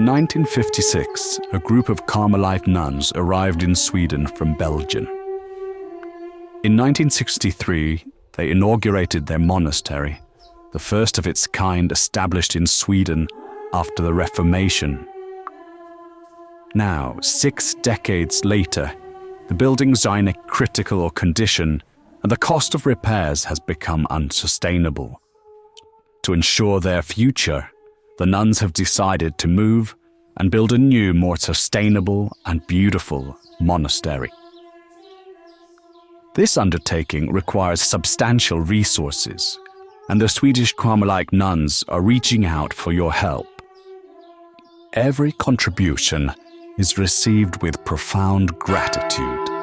In 1956, a group of Carmelite nuns arrived in Sweden from Belgium. In 1963, they inaugurated their monastery, the first of its kind established in Sweden after the Reformation. Now, 6 decades later, the buildings are in a critical condition and the cost of repairs has become unsustainable. To ensure their future, the nuns have decided to move and build a new, more sustainable and beautiful monastery. This undertaking requires substantial resources, and the Swedish Carmelite nuns are reaching out for your help. Every contribution is received with profound gratitude.